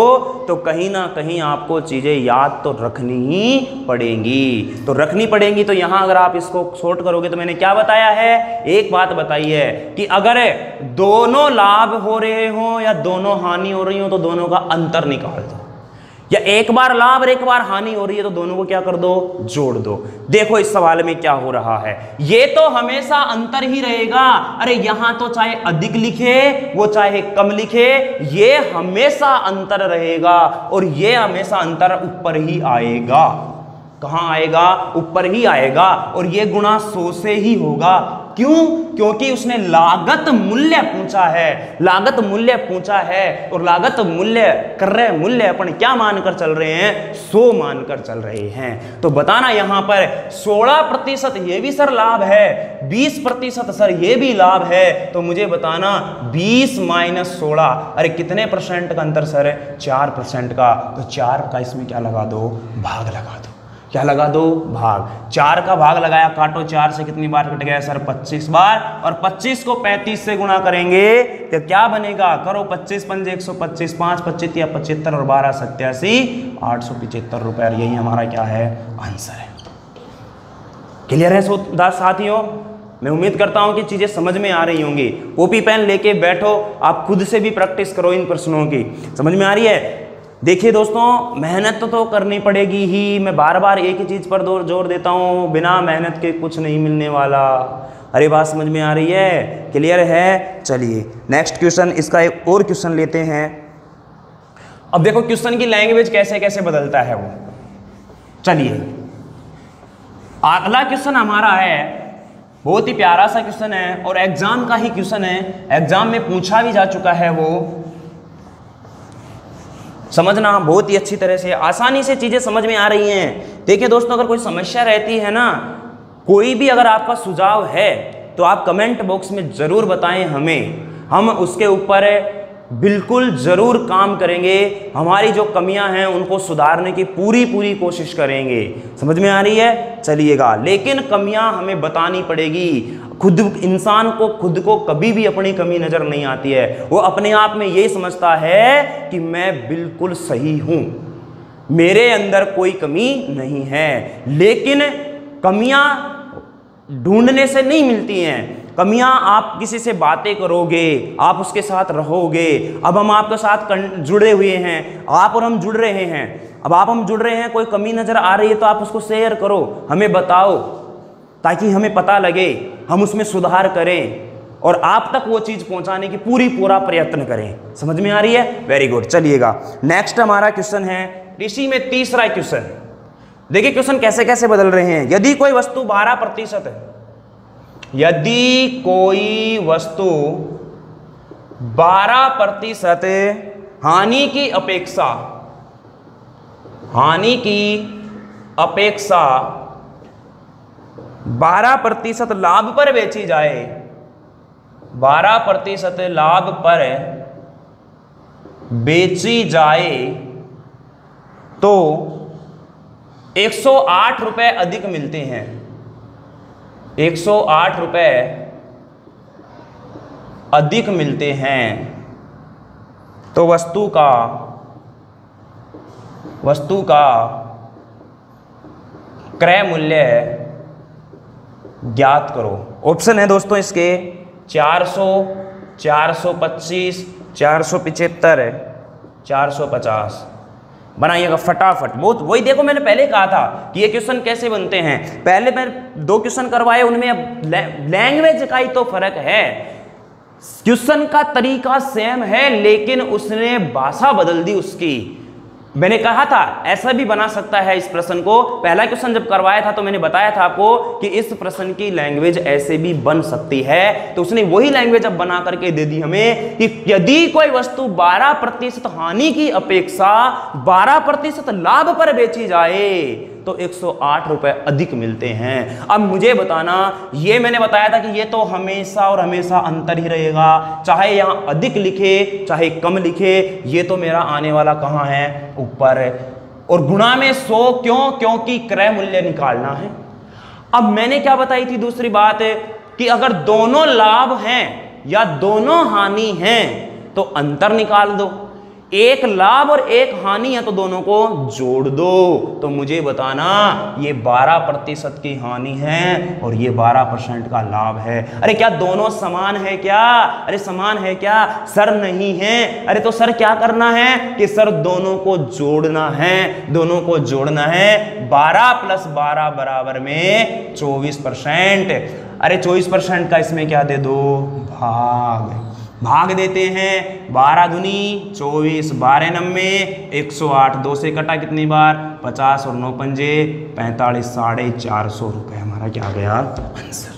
तो कहीं ना कहीं आपको चीज़ें याद तो रखनी ही पड़ेंगी। तो रखनी पड़ेंगी, तो यहाँ अगर आप इसको शॉर्ट करोगे तो मैंने क्या बताया है, एक बात बताई है कि अगर दोनों लाभ हो रहे हो या दोनों हानि हो रही हो तो दोनों का अंतर निकाल दो, या एक बार लाभ और एक बार हानि हो रही है तो दोनों को क्या कर दो, जोड़ दो। देखो इस सवाल में क्या हो रहा है, ये तो हमेशा अंतर ही रहेगा। अरे यहां तो चाहे अधिक लिखे वो चाहे कम लिखे, ये हमेशा अंतर रहेगा, और ये हमेशा अंतर ऊपर ही आएगा। कहां आएगा, ऊपर ही आएगा, और ये गुणा 100 से ही होगा। क्यों? क्योंकि उसने लागत मूल्य पूछा है, लागत मूल्य पूछा है, और लागत मूल्य क्रय मूल्य अपन क्या मानकर चल रहे हैं, 100 मानकर चल रहे हैं। तो बताना यहां पर 16% ये भी सर लाभ है, 20% सर ये भी लाभ है, तो मुझे बताना 20 माइनस 16, अरे कितने परसेंट का अंतर सर, 4% का। तो 4 का इसमें क्या लगा दो, भाग लगा दो। क्या लगा दो, भाग। 4 का भाग लगाया, काटो 4 से कितनी बार कट गया सर, 25 बार, और 25 को 35 से गुणा करेंगे तो क्या बनेगा, करो 25 पंजे 125, 5 25 या 75 और 12 87, 875 रुपए। और यही हमारा क्या है, आंसर है। क्लियर है साथियों? मैं उम्मीद करता हूं कि चीजें समझ में आ रही होंगी। कॉपी पेन लेके बैठो, आप खुद से भी प्रैक्टिस करो इन प्रश्नों की। समझ में आ रही है? देखिए दोस्तों, मेहनत तो करनी पड़ेगी ही। मैं बार बार एक ही चीज़ पर जोर देता हूँ, बिना मेहनत के कुछ नहीं मिलने वाला। अरे बात समझ में आ रही है? क्लियर है? चलिए नेक्स्ट क्वेश्चन, इसका एक और क्वेश्चन लेते हैं। अब देखो क्वेश्चन की लैंग्वेज कैसे कैसे बदलता है वो। चलिए अगला क्वेश्चन हमारा है, बहुत ही प्यारा सा क्वेश्चन है, और एग्जाम का ही क्वेश्चन है, एग्जाम में पूछा भी जा चुका है। वो समझना बहुत ही अच्छी तरह से, आसानी से चीजें समझ में आ रही हैं। देखिए दोस्तों, अगर कोई समस्या रहती है ना, कोई भी अगर आपका सुझाव है तो आप कमेंट बॉक्स में जरूर बताएं हमें, हम उसके ऊपर बिल्कुल जरूर काम करेंगे। हमारी जो कमियां हैं उनको सुधारने की पूरी कोशिश करेंगे। समझ में आ रही है? चलिएगा, लेकिन कमियां हमें बतानी पड़ेगी। खुद इंसान को खुद को कभी भी अपनी कमी नजर नहीं आती है। वो अपने आप में यही समझता है कि मैं बिल्कुल सही हूं, मेरे अंदर कोई कमी नहीं है। लेकिन कमियां ढूंढने से नहीं मिलती हैं। कमियां आप किसी से बातें करोगे, आप उसके साथ रहोगे। अब हम आपके साथ जुड़े हुए हैं, आप और हम जुड़ रहे हैं। अब हम जुड़ रहे हैं, कोई कमी नजर आ रही है तो आप उसको शेयर करो, हमें बताओ, ताकि हमें पता लगे, हम उसमें सुधार करें और आप तक वो चीज पहुंचाने की पूरा प्रयत्न करें। समझ में आ रही है? Very good. चलिएगा नेक्स्ट हमारा क्वेश्चन है इसी में तीसरा क्वेश्चन। देखिए क्वेश्चन कैसे कैसे बदल रहे हैं। यदि कोई वस्तु 12% है, यदि कोई वस्तु 12% हानि की अपेक्षा 12% लाभ पर बेची जाए, 12% लाभ पर बेची जाए तो 108 रुपए अधिक मिलते हैं। 108 रुपए अधिक मिलते हैं तो वस्तु का क्रय मूल्य ज्ञात करो। ऑप्शन है दोस्तों इसके 400, 425, 475, 450। बनाइएगा फटाफट। बहुत वही देखो, मैंने पहले कहा था कि ये क्वेश्चन कैसे बनते हैं। पहले मैं 2 क्वेश्चन करवाए, उनमें अब लैंग्वेज का ही तो फर्क है। क्वेश्चन का तरीका सेम है लेकिन उसने भाषा बदल दी उसकी। मैंने कहा था ऐसा भी बना सकता है इस प्रश्न को। पहला क्वेश्चन जब करवाया था तो मैंने बताया था आपको कि इस प्रश्न की लैंग्वेज ऐसे भी बन सकती है। तो उसने वही लैंग्वेज अब बना करके दे दी हमें कि यदि कोई वस्तु 12% हानि की अपेक्षा 12% लाभ पर बेची जाए तो 108 रुपए अधिक मिलते हैं। अब मुझे बताना, ये मैंने बताया था कि ये तो हमेशा और हमेशा अंतर ही रहेगा, चाहे यहां अधिक लिखे चाहे कम लिखे, ये तो मेरा आने वाला कहां है, ऊपर। और गुणा में 100 क्यों? क्योंकि क्रय मूल्य निकालना है। अब मैंने क्या बताई थी दूसरी बात है कि अगर दोनों लाभ हैं या दोनों हानि हैं तो अंतर निकाल दो। एक लाभ और एक हानि है तो दोनों को जोड़ दो। तो मुझे बताना ये 12% की हानि है और ये 12% का लाभ है। अरे क्या दोनों समान है क्या? अरे समान है क्या सर? नहीं है। अरे तो सर क्या करना है कि सर दोनों को जोड़ना है, दोनों को जोड़ना है। 12 + 12 बराबर में 24%। अरे 24% का इसमें क्या दे दो? भाग देते हैं। 12 दूनी 24, 12 नम्मे 108, 2 से कटा कितनी बार? 50 और 9 पंजे 45, 450 रुपये हमारा क्या गया आंसर।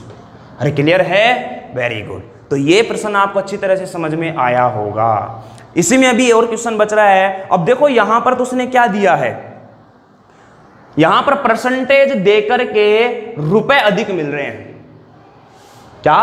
अरे क्लियर है? Very good. तो ये प्रश्न आपको अच्छी तरह से समझ में आया होगा। इसी में अभी और क्वेश्चन बच रहा है। अब देखो यहां पर तो उसने क्या दिया है, यहां पर परसेंटेज देकर के रुपए अधिक मिल रहे हैं। क्या?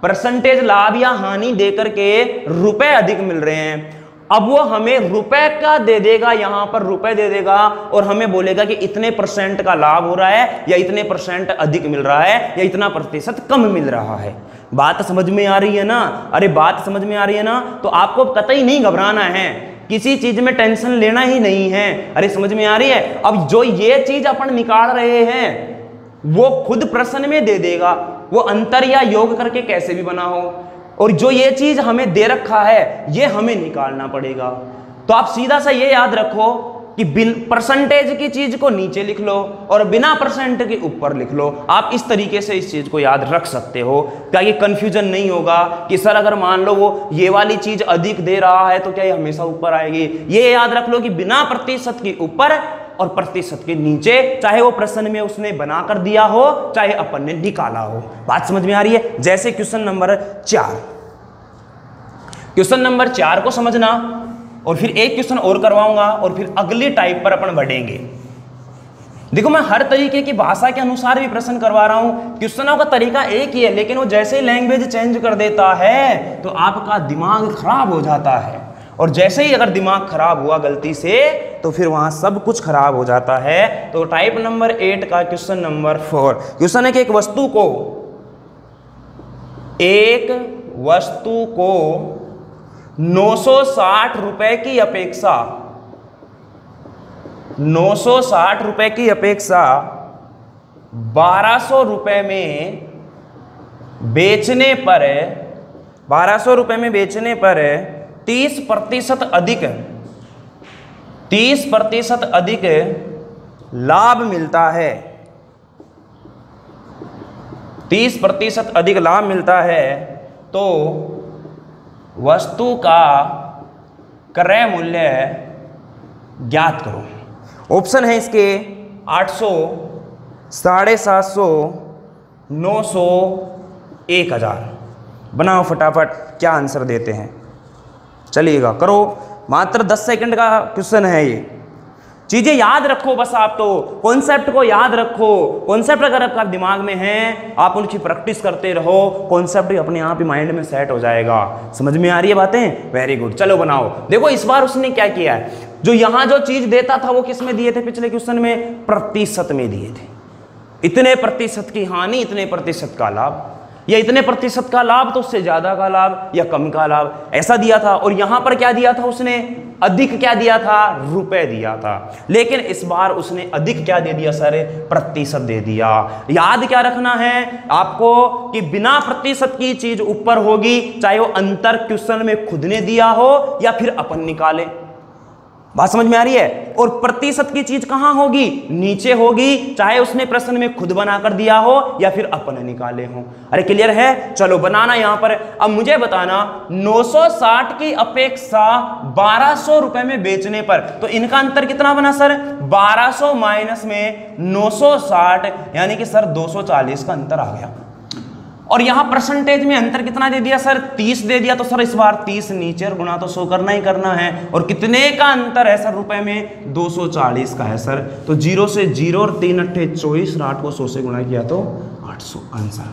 परसेंटेज लाभ या हानि देकर के रुपए अधिक मिल रहे हैं। अब वो हमें रुपए का दे देगा, यहां पर रुपए दे देगा और हमें बोलेगा कि इतने % का लाभ हो रहा है या इतने % अधिक मिल रहा है या इतना % कम मिल रहा है। बात समझ में आ रही है ना? अरे बात समझ में आ रही है ना? तो आपको कतई नहीं घबराना है, किसी चीज में टेंशन लेना ही नहीं है। अरे समझ में आ रही है? अब जो ये चीज अपन निकाल रहे हैं वो खुद प्रश्न में दे देगा, वो अंतर या योग करके कैसे भी बना हो, और जो ये चीज हमें दे रखा है ये हमें निकालना पड़ेगा। तो आप सीधा सा ये याद रखो कि परसेंटेज की चीज को नीचे लिख लो और बिना % के ऊपर लिख लो। आप इस तरीके से इस चीज को याद रख सकते हो ताकि कंफ्यूजन नहीं होगा कि सर अगर मान लो वो ये वाली चीज अधिक दे रहा है तो क्या ये हमेशा ऊपर आएगी। ये याद रख लो कि बिना % के ऊपर और % के नीचे, चाहे वो प्रश्न में उसने बना कर दिया हो चाहे अपन ने निकाला हो। बात समझ में आ रही है? जैसे क्वेश्चन नंबर 4, क्वेश्चन नंबर 4 को समझना और फिर एक क्वेश्चन और करवाऊंगा और फिर अगली टाइप पर अपन बढ़ेंगे। देखो मैं हर तरीके की भाषा के अनुसार भी प्रश्न करवा रहा हूं। क्वेश्चनों का तरीका एक ही है, लेकिन वो जैसे ही लैंग्वेज चेंज कर देता है तो आपका दिमाग खराब हो जाता है, और जैसे ही अगर दिमाग खराब हुआ गलती से तो फिर वहां सब कुछ खराब हो जाता है। तो टाइप नंबर 8 का क्वेश्चन नंबर 4 क्वेश्चन है कि एक वस्तु को 960 रुपए की अपेक्षा 1200 रुपए में बेचने पर 30% अधिक लाभ मिलता है। 30% अधिक लाभ मिलता है तो वस्तु का क्रय मूल्य ज्ञात करो। ऑप्शन है इसके 800, 750, 900, 1000। बनाओ फटाफट क्या आंसर देते हैं। चलिएगा करो, मात्र 10 सेकंड का क्वेश्चन है ये। चीजें याद रखो बस, आप तो कॉन्सेप्ट को याद रखो। कॉन्सेप्ट अगर आपका दिमाग में है आप उनकी प्रैक्टिस करते रहो, कॉन्सेप्ट अपने आप ही माइंड में सेट हो जाएगा। समझ में आ रही है बातें? Very good. चलो बनाओ। देखो इस बार उसने क्या किया है, जो यहां जो चीज देता था वो किस में दिए थे? पिछले क्वेश्चन में प्रतिशत में दिए थे। इतने % की हानि, इतने % का लाभ, या इतने % का लाभ तो उससे ज्यादा का लाभ या कम का लाभ, ऐसा दिया था। और यहां पर क्या दिया था उसने? अधिक क्या दिया था? रुपए दिया था। लेकिन इस बार उसने अधिक क्या दे दिया सर? % दे दिया। याद क्या रखना है आपको कि बिना % की चीज ऊपर होगी, चाहे वो अंतर क्वेश्चन में खुद ने दिया हो या फिर अपन निकाले। बात समझ में आ रही है? और % की चीज कहां होगी? नीचे होगी, चाहे उसने प्रश्न में खुद बनाकर दिया हो या फिर अपन निकाले हो। अरे क्लियर है? चलो बनाना यहां पर। अब मुझे बताना 960 की अपेक्षा 1200 रुपए में बेचने पर, तो इनका अंतर कितना बना सर? 1200 माइनस में 960, यानी कि सर 240 का अंतर आ गया। और यहां परसेंटेज में अंतर कितना दे दिया सर? 30 दे दिया। तो सर इस बार 30 नीचे और गुणा तो 100 करना ही करना है। और कितने का अंतर है सर रुपए में? 240 का है सर। तो 0 से 0 और 3 अट्ठे 24, 8 को 100 से गुणा किया तो 800 आंसर।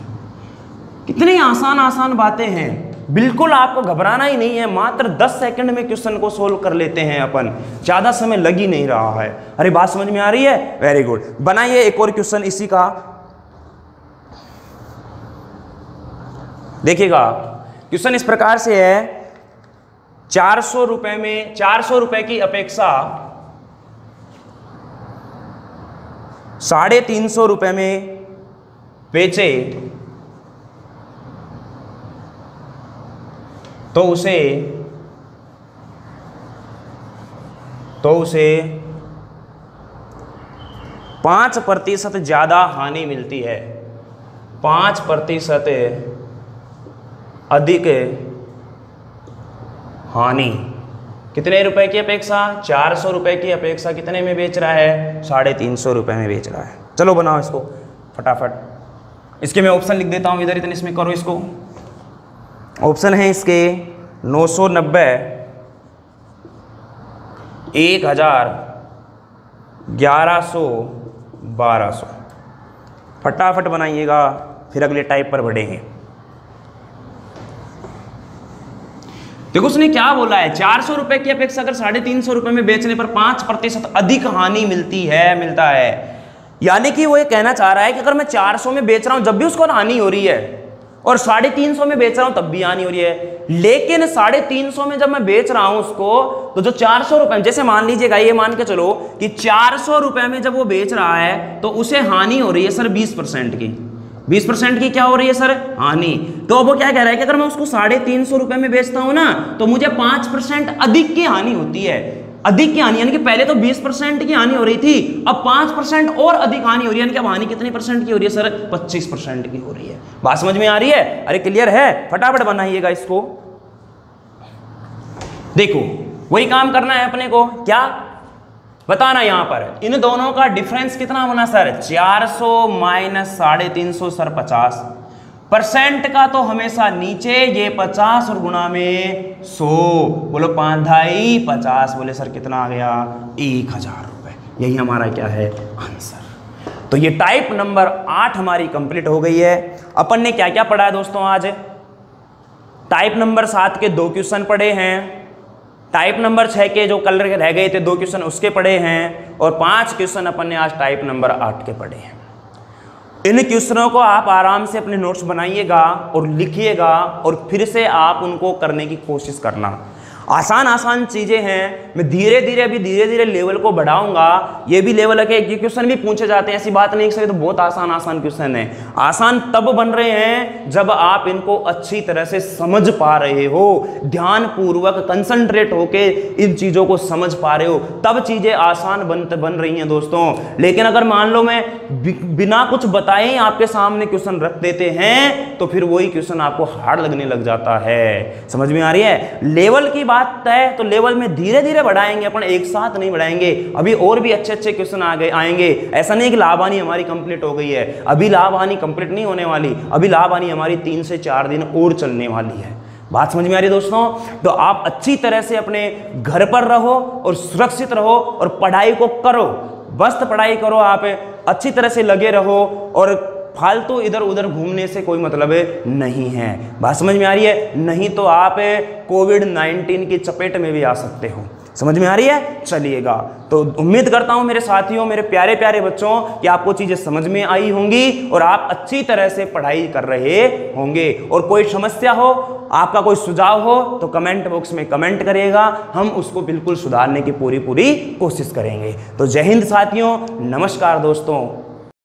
कितनी आसान आसान बातें हैं, बिल्कुल आपको घबराना ही नहीं है। मात्र 10 सेकंड में क्वेश्चन को सोल्व कर लेते हैं अपन, ज्यादा समय लग ही नहीं रहा है। अरे बात समझ में आ रही है? Very good. बनाइए एक और क्वेश्चन इसी का। देखिएगा क्वेश्चन इस प्रकार से है, 400 रुपए में 400 रुपए की अपेक्षा 350 रुपए में बेचे तो उसे 5% ज्यादा हानि मिलती है, 5% अधिक हानि। कितने रुपए की अपेक्षा? 400 रुपए की अपेक्षा कितने में बेच रहा है? 350 रुपए में बेच रहा है। चलो बनाओ इसको फटाफट। इसके मैं ऑप्शन लिख देता हूं इधर, इतने इसमें करो इसको। ऑप्शन है इसके 990, 1000, 1100, 1200। फटाफट बनाइएगा, फिर अगले टाइप पर बढ़ेंगे। देखो उसने क्या बोला है, 400 रुपए की अपेक्षा अगर 350 रुपए में बेचने पर 5% अधिक हानि मिलता है। यानी कि वो ये कहना चाह रहा है कि अगर मैं 400 में बेच रहा हूं जब भी उसको हानि हो रही है, और 350 में बेच रहा हूं तब भी हानि हो रही है। लेकिन 350 में जब मैं बेच रहा हूं उसको, तो जो 400 रुपए, जैसे मान लीजिएगा, ये मान के चलो कि 400 रुपए में जब वो बेच रहा है तो उसे हानि हो रही है सर 20% की। 20% की क्या हो रही है सर? हानि। तो वो क्या कह रहा है कि अगर मैं उसको 350 रुपए में बेचता हूं ना, तो मुझे 5% अधिक की हानि होती है। अधिक की हानि यानी कि पहले तो 20% की हानि हो रही थी, अब 5% और अधिक हानि हो रही है। यानी कि अब हानि कितने परसेंट की हो रही है सर? 25% की हो रही है। बात समझ में आ रही है? अरे क्लियर है? फटाफट बनाइएगा इसको। देखो वही काम करना है अपने को, क्या बताना यहां पर, इन दोनों का डिफरेंस कितना होना सर? 400 minus 350 sir 50%। का तो हमेशा नीचे, ये 50 और गुणा में 100, बोलो 5 ढाई 50, बोले सर कितना आ गया? 1000 रुपए। यही हमारा क्या है? आंसर। तो ये टाइप नंबर 8 हमारी कंप्लीट हो गई है। अपन ने क्या क्या पढ़ा है दोस्तों आज? टाइप नंबर 7 के 2 क्वेश्चन पढ़े हैं, टाइप नंबर 6 के जो कल रह गए थे 2 क्वेश्चन उसके पढ़े हैं, और 5 क्वेश्चन अपन ने आज टाइप नंबर 8 के पढ़े हैं। इन क्वेश्चनों को आप आराम से अपने नोट्स बनाइएगा और लिखिएगा, और फिर से आप उनको करने की कोशिश करना। आसान चीजें हैं, मैं धीरे धीरे लेवल को बढ़ाऊंगा। ये भी लेवल के क्वेश्चन भी पूछे जाते हैं, ऐसी बात नहीं कि तो बहुत आसान क्वेश्चन है। आसान तब बन रहे हैं जब आप इनको अच्छी तरह से समझ पा रहे हो, ध्यान पूर्वक कंसंट्रेट होके इन चीजों को समझ पा रहे हो, तब चीजें आसान बन रही हैं दोस्तों। लेकिन अगर मान लो मैं बिना कुछ बताए आपके सामने क्वेश्चन रख देते हैं, तो फिर वही क्वेश्चन आपको हार्ड लगने लग जाता है। समझ में आ रही है? लेवल की बात है तो लेवल में धीरे धीरे बढ़ाएंगे अपन, एक साथ नहीं बढ़ाएंगे। अभी और भी अच्छे क्वेश्चन आएंगे। ऐसा नहीं कि लाभ हानि हमारी कंप्लीट हो गई है, अभी लाभ हानि कंप्लीट नहीं होने वाली, अभी लाभ हानि हमारी 3 से 4 दिन और चलने वाली है। बात समझ में आ रही है दोस्तों? तो आप अच्छी तरह से अपने घर पर रहो और सुरक्षित रहो और पढ़ाई को करो, बस पढ़ाई करो, आप अच्छी तरह से लगे रहो, और फालतू इधर उधर घूमने से कोई मतलब नहीं है। बात समझ में आ रही है? नहीं तो आप कोविड-19 की चपेट में भी आ सकते हो। समझ में आ रही है? चलिएगा, तो उम्मीद करता हूं मेरे साथियों, मेरे प्यारे प्यारे बच्चों, कि आपको चीजें समझ में आई होंगी और आप अच्छी तरह से पढ़ाई कर रहे होंगे। और कोई समस्या हो, आपका कोई सुझाव हो, तो कमेंट बॉक्स में कमेंट करिएगा, हम उसको बिल्कुल सुधारने की पूरी कोशिश करेंगे। तो जय हिंद साथियों, नमस्कार दोस्तों।